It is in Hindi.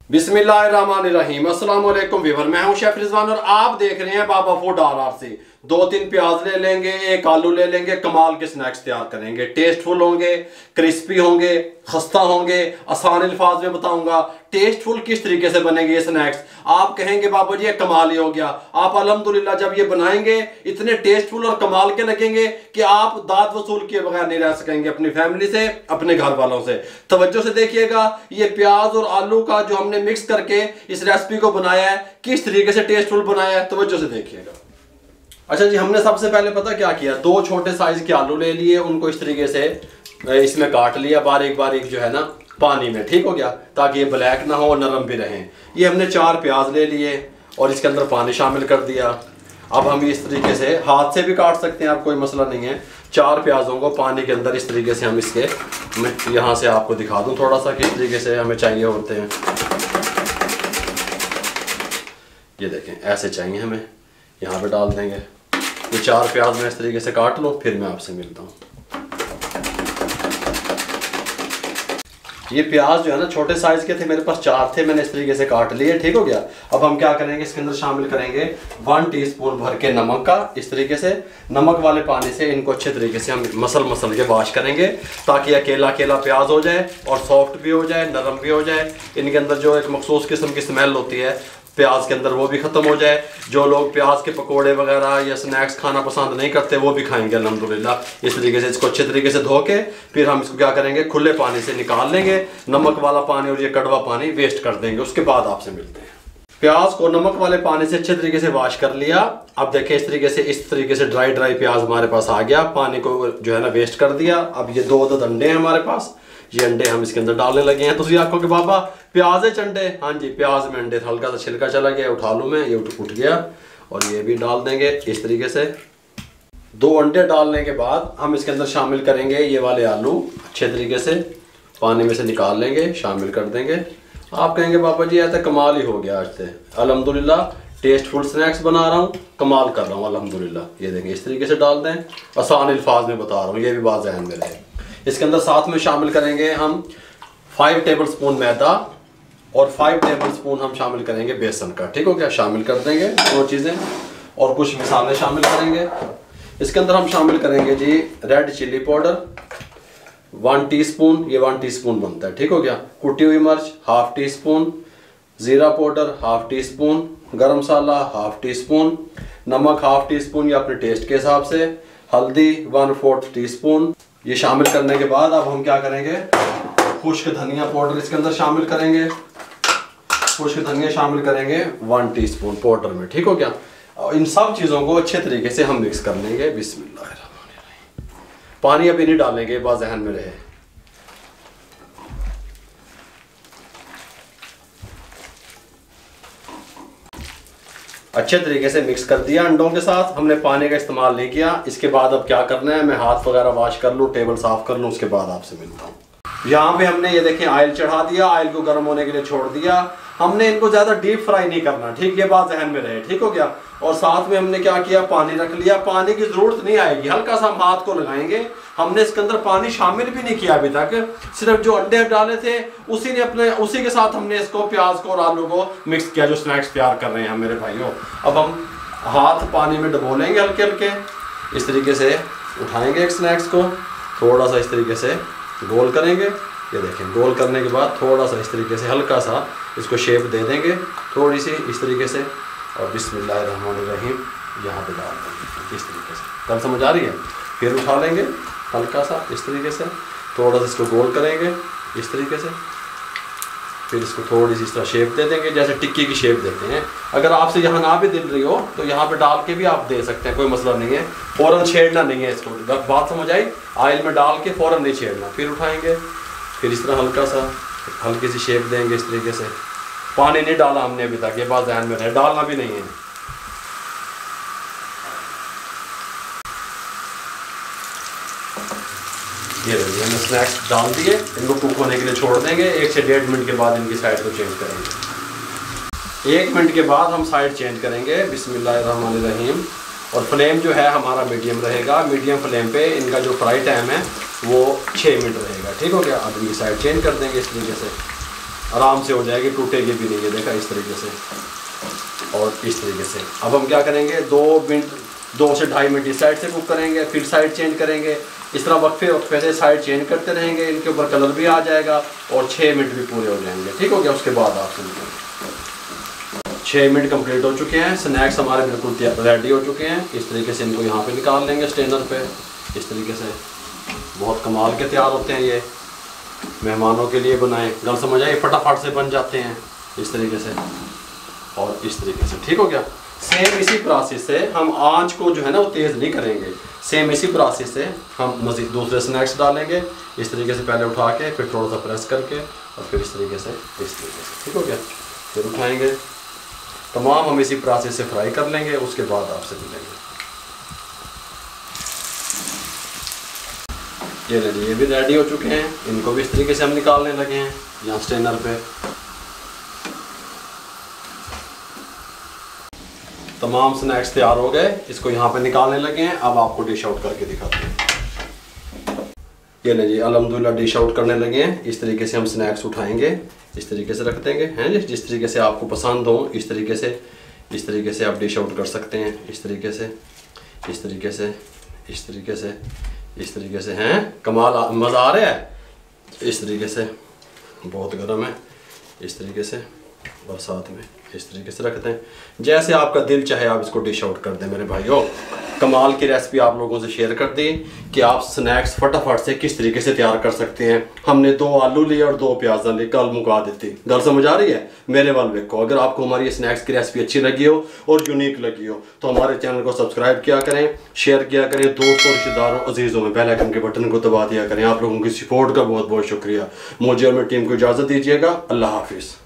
बिस्मिल्लाहिर्रहमानिर्रहीम। अस्सलाम वालेकुम व्यूअर, मैं हूं शेफ रिजवान और आप देख रहे हैं बाबा फूड RRC। 2-3 प्याज ले लेंगे, एक आलू ले लेंगे, कमाल के स्नैक्स तैयार करेंगे। टेस्टफुल होंगे, क्रिस्पी होंगे, खस्ता होंगे। आसान अल्फाज में बताऊंगा टेस्टफुल किस तरीके से बनेंगे ये स्नैक्स। आप कहेंगे बाबा जी ये कमाल ही हो गया। आप अल्हम्दुलिल्लाह जब ये बनाएंगे इतने टेस्टफुल और कमाल के लगेंगे कि आप दाद वसूल किए बगैर नहीं रह सकेंगे अपनी फैमिली से, अपने घर वालों से। तवज्जो से देखिएगा, ये प्याज और आलू का जो हमने मिक्स करके इस रेसिपी को बनाया है, किस तरीके से टेस्टफुल बनाया है, तवज्जो से देखिएगा। अच्छा जी, हमने सबसे पहले पता क्या किया, 2 छोटे साइज के आलू ले लिए, उनको इस तरीके से इसमें काट लिया बारीक बारीक जो है ना पानी में, ठीक हो गया, ताकि ये ब्लैक ना हो और नरम भी रहें। ये हमने 4 प्याज ले लिए और इसके अंदर पानी शामिल कर दिया। अब हम इस तरीके से हाथ से भी काट सकते हैं, आप कोई मसला नहीं है। 4 प्याजों को पानी के अंदर इस तरीके से हम इसके, मैं यहाँ से आपको दिखा दूँ थोड़ा सा किस तरीके से हमें चाहिए होते हैं। ये देखें ऐसे चाहिए हमें, यहाँ पे डाल देंगे। ये 4 प्याज मैं इस तरीके से काट लूँ, फिर मैं आपसे मिलता हूँ। ये प्याज जो है ना छोटे साइज के थे, मेरे पास 4 थे, मैंने इस तरीके से काट लिए, ठीक हो गया। अब हम क्या करेंगे, इसके अंदर शामिल करेंगे 1 टीस्पून भर के नमक का। इस तरीके से नमक वाले पानी से इनको अच्छे तरीके से हम मसल के वॉश करेंगे, ताकि अकेला अकेला प्याज हो जाए और सॉफ्ट भी हो जाए, नरम भी हो जाए। इनके अंदर जो एक मखसूस किस्म की स्मेल होती है प्याज के अंदर, वो भी ख़त्म हो जाए। जो लोग प्याज के पकोड़े वगैरह या स्नैक्स खाना पसंद नहीं करते वो भी खाएंगे अल्हम्दुलिल्लाह। इस तरीके से इसको अच्छे तरीके से धो के फिर हम इसको क्या करेंगे, खुले पानी से निकाल लेंगे। नमक वाला पानी और ये कड़वा पानी वेस्ट कर देंगे। उसके बाद आपसे मिलते हैं। प्याज को नमक वाले पानी से अच्छे तरीके से वॉश कर लिया। अब देखें इस तरीके से ड्राई प्याज हमारे पास आ गया। पानी को जो है ना वेस्ट कर दिया। अब ये 2 अंडे हैं हमारे पास, ये अंडे हम इसके अंदर डालने लगे हैं। तो तुम आखो कि बाबा प्याज है चंडे, हाँ जी प्याज में अंडे, हल्का सा छिलका चला गया, उठा लूँ मैं, ये उठ गया। और ये भी डाल देंगे इस तरीके से। 2 अंडे डालने के बाद हम इसके अंदर शामिल करेंगे ये वाले आलू, अच्छे तरीके से पानी में से निकाल लेंगे, शामिल कर देंगे। आप कहेंगे बाबा जी ऐसा कमाल ही हो गया आज से, अल्हम्दुलिल्लाह टेस्टफुल स्नैक्स बना रहा हूँ, कमाल कर रहा हूँ अल्हम्दुलिल्लाह। ये देंगे इस तरीके से डाल दें, आसान अल्फाज में बता रहा हूँ, ये भी बात ज़हन में रहे। इसके अंदर साथ में शामिल करेंगे हम 5 टेबलस्पून मैदा और 5 टेबलस्पून हम शामिल करेंगे बेसन का, ठीक हो गया। शामिल कर देंगे 2 चीज़ें और कुछ मसाले शामिल करेंगे। इसके अंदर हम शामिल करेंगे जी रेड चिली पाउडर 1 टीस्पून, ये 1 टीस्पून बनता है, ठीक हो गया। कुटी हुई मिर्च 1/2 टीस्पून, ज़ीरा पाउडर 1/2 टीस्पून, गरम मसाला 1/2 टीस्पून, नमक 1/2 टीस्पून या अपने टेस्ट के हिसाब से, हल्दी 1/4 टीस्पून। ये शामिल करने के बाद अब हम क्या करेंगे, खुश्क धनिया पाउडर इसके अंदर शामिल करेंगे। खुश्क धनिया शामिल करेंगे 1 टीस्पून पाउडर में, ठीक हो गया। और इन सब चीज़ों को अच्छे तरीके से हम मिक्स कर लेंगे। बिस्मिल्लाहिर्रहमानिर्रहीम। पानी अभी नहीं डालेंगे, बात ज़हन में रहे। अच्छे तरीके से मिक्स कर दिया अंडों के साथ, हमने पानी का इस्तेमाल नहीं किया। इसके बाद अब क्या करना है, मैं हाथ वगैरह वॉश कर लूँ, टेबल साफ कर लूँ, उसके बाद आपसे मिलता हूँ। यहाँ पे हमने ये देखें ऑयल चढ़ा दिया, ऑयल को गर्म होने के लिए छोड़ दिया। हमने इनको ज़्यादा डीप फ्राई नहीं करना, ठीक, ये बात जहन में रहे, ठीक हो गया। और साथ में हमने क्या किया, पानी रख लिया। पानी की ज़रूरत नहीं आएगी, हल्का सा हम हाथ को लगाएंगे। हमने इसके अंदर पानी शामिल भी नहीं किया अभी तक, सिर्फ जो अंडे डाले थे उसी के साथ हमने इसको प्याज को और आलू को मिक्स किया, जो स्नैक्स तैयार कर रहे हैं हम मेरे भाइयों। अब हम हाथ पानी में डबोलेंगे हल्के हल्के, इस तरीके से उठाएंगे एक स्नैक्स को, थोड़ा सा इस तरीके से गोल करेंगे। ये देखें, गोल करने के बाद थोड़ा सा इस तरीके से हल्का सा इसको शेप दे देंगे, थोड़ी सी इस तरीके से, और बिस्मिल्लाहिर्रहमानिर्रहीम यहाँ पे डाल देंगे इस तरीके से। कल समझ आ रही है? फिर उठा लेंगे हल्का सा इस तरीके से, थोड़ा सा इसको गोल करेंगे इस तरीके से, फिर इसको थोड़ी सी इस तरह शेप दे देंगे, जैसे टिक्की की शेप देते हैं। अगर आपसे यहाँ ना भी दिल रही हो तो यहाँ पे डाल के भी आप दे सकते हैं, कोई मसला नहीं है। फ़ौरन छेड़ना नहीं है इसको, बात समझ आई? ऑयल में डाल के फ़ौरन नहीं छेड़ना। फिर उठाएंगे, फिर इस तरह हल्का सा हल्की सी शेप देंगे इस तरीके से। पानी नहीं डाला हमने अभी तक, ये बात ध्यान में रहे, डालना भी नहीं है। ये देखिए हमने स्नैक्स डाल दिए, इनको कुक होने के लिए छोड़ देंगे। 1 से 1.5 मिनट के बाद इनकी साइड को चेंज करेंगे। 1 मिनट के बाद हम साइड चेंज करेंगे। बिस्मिल्लाहिर्रहमानिर्रहीम। और फ्लेम जो है हमारा मीडियम रहेगा। मीडियम फ्लेम पे इनका जो फ्राई टाइम है वो 6 मिनट रहेगा, ठीक हो गया। अब इनकी साइड चेंज कर देंगे इस तरीके से। आराम से हो जाएगी, टूटेगी भी नहीं। ये देखा इस तरीके से और इस तरीके से। अब हम क्या करेंगे, 2 से 2.5 मिनट इस साइड से कुक करेंगे, फिर साइड चेंज करेंगे। इस तरह वक्फे से साइड चेंज करते रहेंगे, इनके ऊपर कलर भी आ जाएगा और 6 मिनट भी पूरे हो जाएंगे। ठीक हो गया। उसके बाद आप सुनिए, 6 मिनट कंप्लीट हो चुके हैं, स्नैक्स हमारे बिल्कुल रेडी हो चुके हैं। इस तरीके से इनको यहाँ पे निकाल लेंगे स्ट्रेनर पे। इस तरीके से बहुत कमाल के तैयार होते हैं ये, मेहमानों के लिए बनाएं, गल समझ आए, फटाफट से बन जाते हैं इस तरीके से और इस तरीके से। ठीक हो गया। सेम इसी प्रोसेस से हम आंच को जो है ना वो तेज़ नहीं करेंगे। सेम इसी प्रोसेस से हम मज़ीद दूसरे स्नैक्स डालेंगे। इस तरीके से पहले उठा के फिर थोड़ा सा प्रेस करके और फिर इस तरीके से इस तरीके से। ठीक हो गया। फिर उठाएंगे, तमाम हम इसी प्रोसेस से फ्राई कर लेंगे। उसके बाद आपसे मिलेंगे। ये लीजिए, ये भी रेडी हो चुके हैं, इनको भी इस तरीके से हम निकालने लगे हैं यहाँ स्ट्रेनर पे। तमाम स्नैक्स तैयार हो गए, इसको यहाँ पे निकालने लगे हैं। अब आपको डिश आउट करके दिखाते हैं। ये लीजिए, अल्हम्दुलिल्लाह डिश आउट करने लगे हैं। इस तरीके से हम स्नैक्स उठाएंगे, इस तरीके से रख देंगे हैं जी, जिस तरीके से आपको पसंद हो इस तरीके से आप डिश आउट कर सकते हैं। इस तरीके से, इस तरीके से, इस तरीके से, इस तरीके से हैं। कमाल, मज़ा आ रहा है। इस तरीके से, बहुत गर्म है, इस तरीके से और साथ में इस तरीके से रखते हैं। जैसे आपका दिल चाहे आप इसको डिश आउट कर दें मेरे भाइयों। कमाल की रेसिपी आप लोगों से शेयर कर दी कि आप स्नैक्स फटाफट से किस तरीके से तैयार कर सकते हैं। हमने 2 आलू लिए और 2 प्याज लिए, कल मुका देती। गल समझ आ रही है मेरे वाल देखो। अगर आपको हमारी स्नैक्स की रेसिपी अच्छी लगी हो और यूनिक लगी हो तो हमारे चैनल को सब्सक्राइब किया करें, शेयर किया करें, दोस्तों, रिश्तेदारों, अजीज़ों में बेल आइकन के बटन को दबा दिया करें। आप लोगों की सपोर्ट का बहुत बहुत शुक्रिया। मुझे और मेरी टीम को इजाज़त दीजिएगा। अल्लाह हाफिज़।